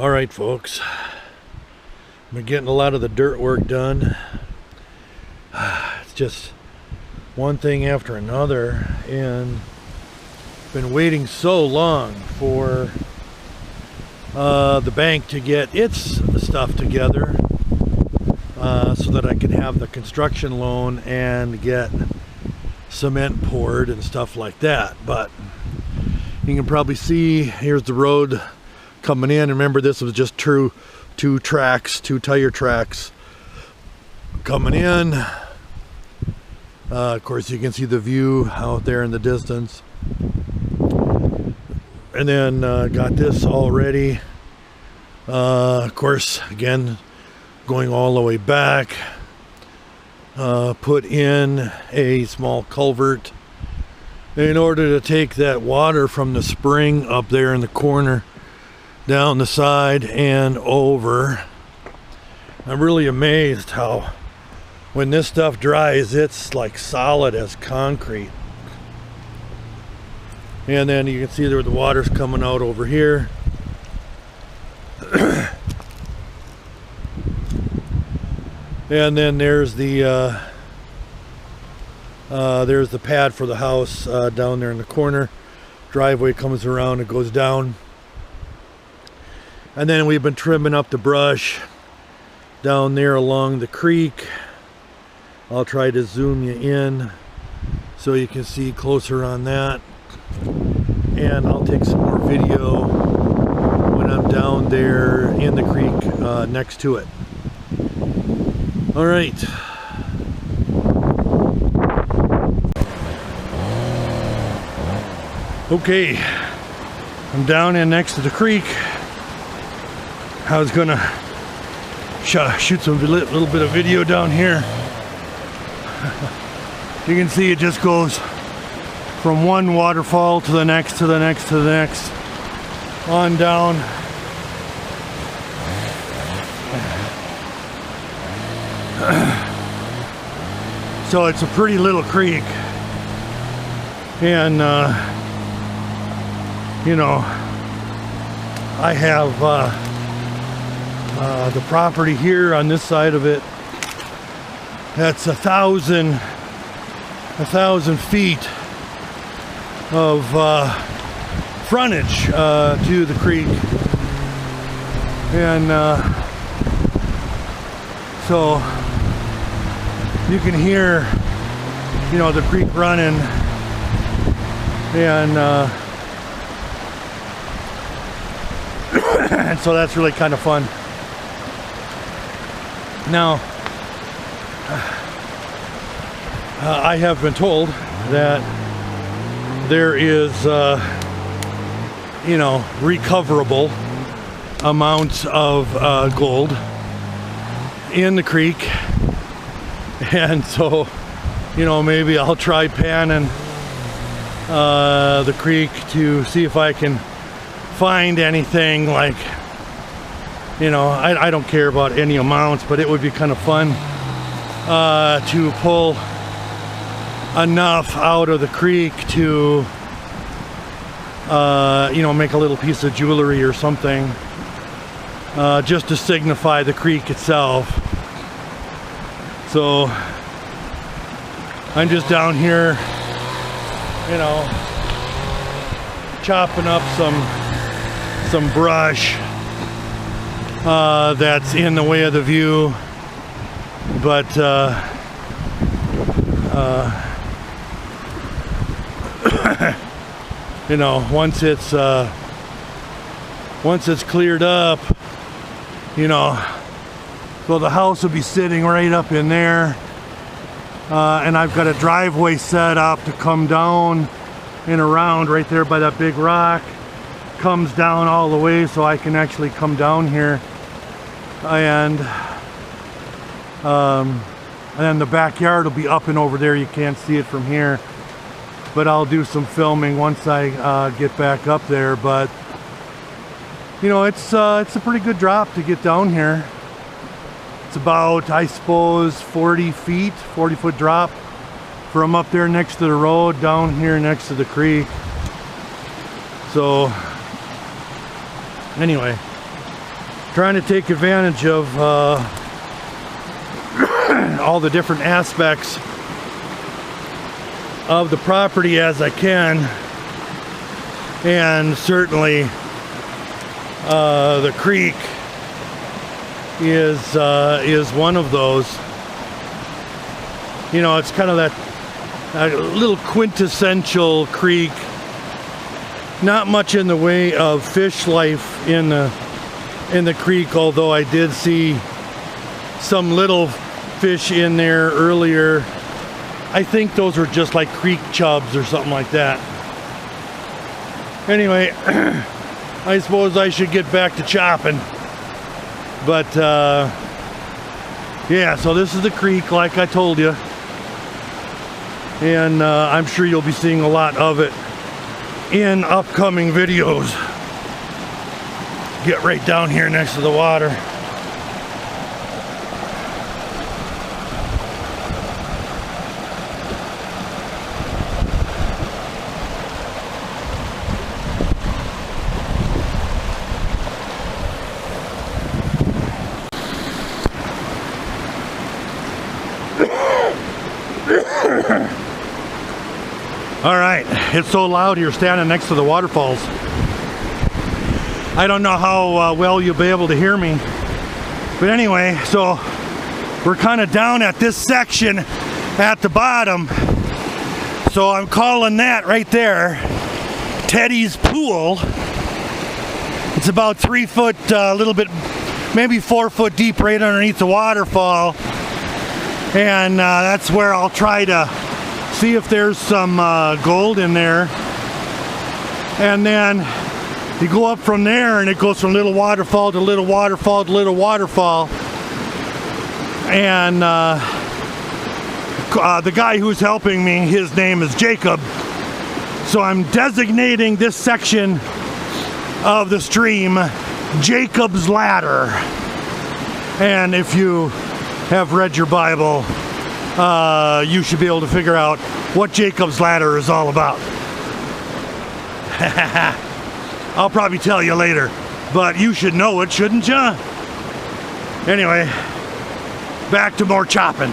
All right, folks, we're getting a lot of the dirt work done. It's just one thing after another, and been waiting so long for the bank to get its stuff together so that I can have the construction loan and get cement poured and stuff like that. But you can probably see here's the road coming in. Remember, this was just two tire tracks coming in. Of course, you can see the view out there in the distance. And then got this all ready. Of course, again, going all the way back. Put in a small culvert in order to take that water from the spring up there in the corner down the side and over. I'm really amazed how when this stuff dries, it's like solid as concrete. And then you can see there the water's coming out over here. And then there's the pad for the house down there in the corner. Driveway comes around, it goes down. And then we've been trimming up the brush down there along the creek. I'll try to zoom you in so you can see closer on that. And I'll take some more video when I'm down there in the creek next to it. All right. Okay, I'm down in next to the creek. I was gonna shoot some little bit of video down here. You can see it just goes from one waterfall to the next, to the next, to the next, on down. So it's a pretty little creek, and you know, I have the property here on this side of it. That's 1,000 feet of frontage to the creek, and so you can hear, you know, the creek running, and and so that's really kind of fun. Now, I have been told that there is, you know, recoverable amounts of gold in the creek, and so, you know, maybe I'll try panning the creek to see if I can find anything. Like, you know, I don't care about any amounts, but it would be kind of fun to pull enough out of the creek to you know, make a little piece of jewelry or something, just to signify the creek itself. So I'm just down here, you know, chopping up some brush that's in the way of the view, but you know, once it's cleared up, you know, so the house will be sitting right up in there, and I've got a driveway set up to come down and around right there by that big rock. Comes down all the way, so I can actually come down here, and then the backyard will be up and over there. You can't see it from here, but I'll do some filming once I get back up there. But you know, it's a pretty good drop to get down here. It's about, I suppose, 40 foot drop from up there next to the road down here next to the creek. So anyway, trying to take advantage of all the different aspects of the property as I can, and certainly the creek is one of those. You know, it's kind of that little quintessential creek. Not much in the way of fish life in the creek, although I did see some little fish in there earlier. I think those are just like creek chubs or something like that. Anyway, I suppose I should get back to chopping. But yeah, so this is the creek, like I told you. And I'm sure you'll be seeing a lot of it in upcoming videos. Get right down here next to the water. All right, it's so loud here standing next to the waterfalls. I don't know how well you'll be able to hear me. But anyway, so we're kind of down at this section at the bottom. So I'm calling that right there Teddy's Pool. It's about 3 foot, a little bit, maybe 4 foot deep right underneath the waterfall. And that's where I'll try to see if there's some gold in there. And then you go up from there and it goes from little waterfall to little waterfall to little waterfall. And the guy who's helping me, his name is Jacob. So I'm designating this section of the stream Jacob's Ladder. And if you have read your Bible, you should be able to figure out what Jacob's Ladder is all about. I'll probably tell you later, but you should know it, shouldn't you? Anyway, back to more chopping.